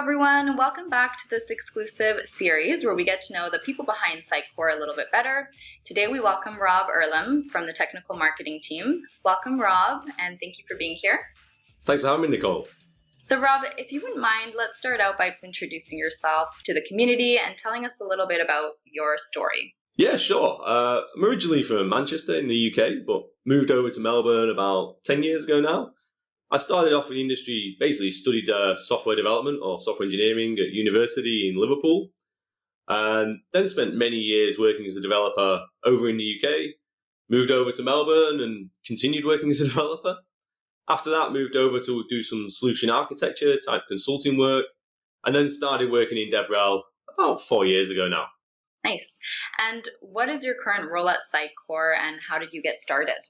everyone. Welcome back to this exclusive series where we get to know the people behind Sitecore a little bit better. Today, we welcome Rob Earlam from the technical marketing team. Welcome, Rob, and thank you for being here. Thanks for having me, Nicole. So, Rob, if you wouldn't mind, let's start out by introducing yourself to the community and telling us a little bit about your story. Yeah, sure. I'm originally from Manchester in the UK, but moved over to Melbourne about 10 years ago now. I started off in the industry, basically studied software development or software engineering at university in Liverpool, and then spent many years working as a developer over in the UK, moved over to Melbourne and continued working as a developer. After that, moved over to do some solution architecture type consulting work, and then started working in DevRel about 4 years ago now. Nice. And what is your current role at Sitecore and how did you get started?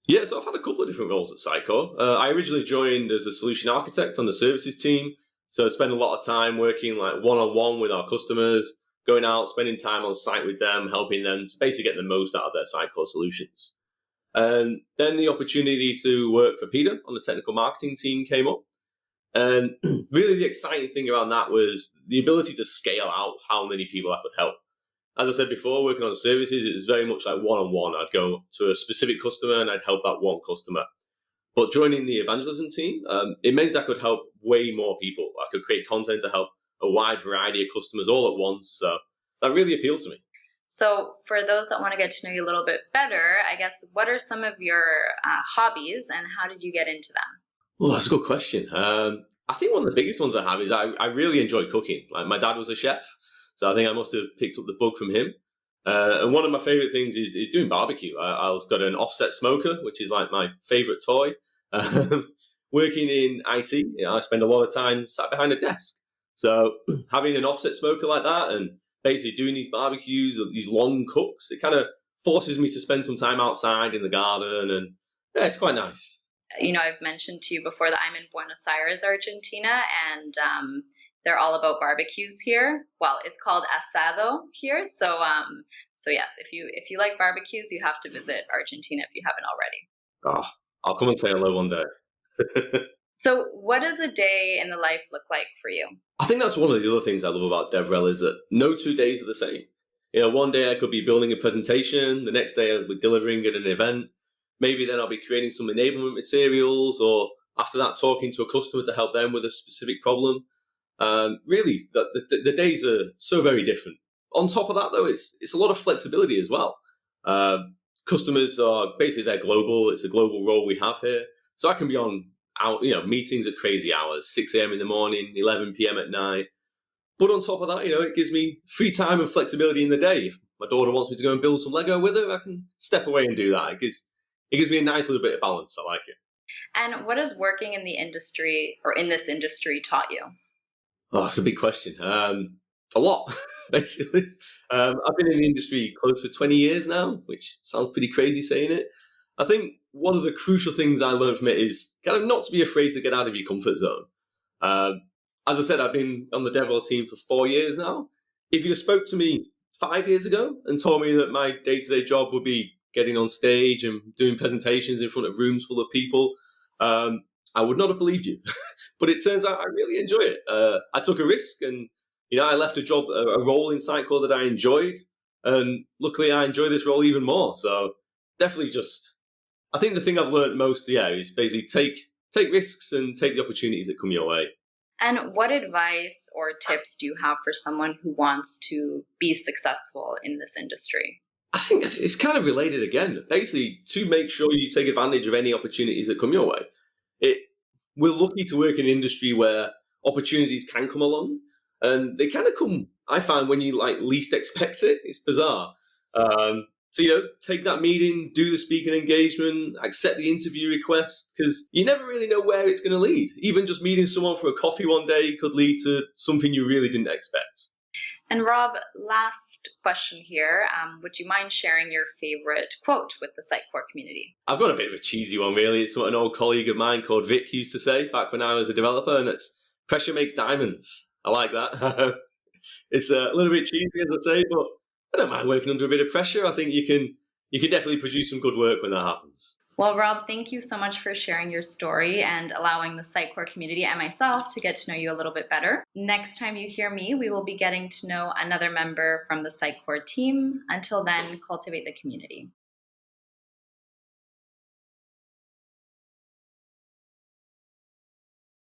Yeah, so I've had a couple of different roles at Sitecore. I originally joined as a solution architect on the services team. So I spent a lot of time working like one-on-one with our customers, going out, spending time on site with them, helping them to basically get the most out of their Sitecore solutions. And then the opportunity to work for Peter on the technical marketing team came up. And really the exciting thing around that was the ability to scale out how many people I could help. As I said before, working on services, it was very much like one-on-one. I'd go to a specific customer and I'd help that one customer. But joining the evangelism team, it means I could help way more people. I could create content to help a wide variety of customers all at once. So that really appealed to me. So for those that want to get to know you a little bit better, I guess, what are some of your hobbies and how did you get into them? Well, that's a good question. I think one of the biggest ones I have is I really enjoy cooking. Like my dad was a chef. So I think I must have picked up the bug from him. And one of my favorite things is doing barbecue. I've got an offset smoker, which is like my favorite toy. Working in IT, I spend a lot of time sat behind a desk. So having an offset smoker like that and basically doing these barbecues, these long cooks, it kind of forces me to spend some time outside in the garden. And yeah, it's quite nice. You know, I've mentioned to you before that I'm in Buenos Aires, Argentina, and they're all about barbecues here. Well, it's called asado here. So yes, if you like barbecues, you have to visit Argentina if you haven't already. Oh, I'll come and say hello one day. So what does a day in the life look like for you? I think that's one of the other things I love about DevRel is that no 2 days are the same. You know, one day I could be building a presentation, the next day I'll be delivering at an event. Maybe then I'll be creating some enablement materials, or after that talking to a customer to help them with a specific problem. Really, the days are so very different. On top of that, though, it's a lot of flexibility as well. Customers are basically they're global. It's a global role we have here, so I can be on meetings at crazy hours, 6 a.m. in the morning, 11 p.m. at night. But on top of that, it gives me free time and flexibility in the day. If my daughter wants me to go and build some Lego with her, I can step away and do that. It gives me a nice little bit of balance. I like it. And what has working in the industry or in this industry taught you? Oh, that's a big question. A lot, basically. I've been in the industry close to 20 years now, which sounds pretty crazy saying it. I think one of the crucial things I learned from it is kind of not to be afraid to get out of your comfort zone. As I said, I've been on the DevRel team for 4 years now. If you spoke to me 5 years ago and told me that my day-to-day job would be getting on stage and doing presentations in front of rooms full of people, I would not have believed you. But it turns out I really enjoy it. I took a risk and, I left a role in Sitecore that I enjoyed. And luckily I enjoy this role even more. So definitely I think the thing I've learned most, is basically take risks and take the opportunities that come your way. And what advice or tips do you have for someone who wants to be successful in this industry? I think it's kind of related again. Basically, to make sure you take advantage of any opportunities that come your way. We're lucky to work in an industry where opportunities can come along, and they kind of come, I find, when you least expect it. It's bizarre. So, take that meeting, do the speaking engagement, accept the interview request, because you never really know where it's going to lead. Even just meeting someone for a coffee one day could lead to something you really didn't expect. And Rob, last question here. Would you mind sharing your favorite quote with the Sitecore community? I've got a bit of a cheesy one, really. It's what an old colleague of mine called Vic used to say back when I was a developer, and it's pressure makes diamonds. I like that. It's a little bit cheesy, as I say, but I don't mind working under a bit of pressure. I think you can you can definitely produce some good work when that happens. Well, Rob, thank you so much for sharing your story and allowing the Sitecore community and myself to get to know you a little bit better. Next time you hear me, we will be getting to know another member from the Sitecore team. Until then, cultivate the community.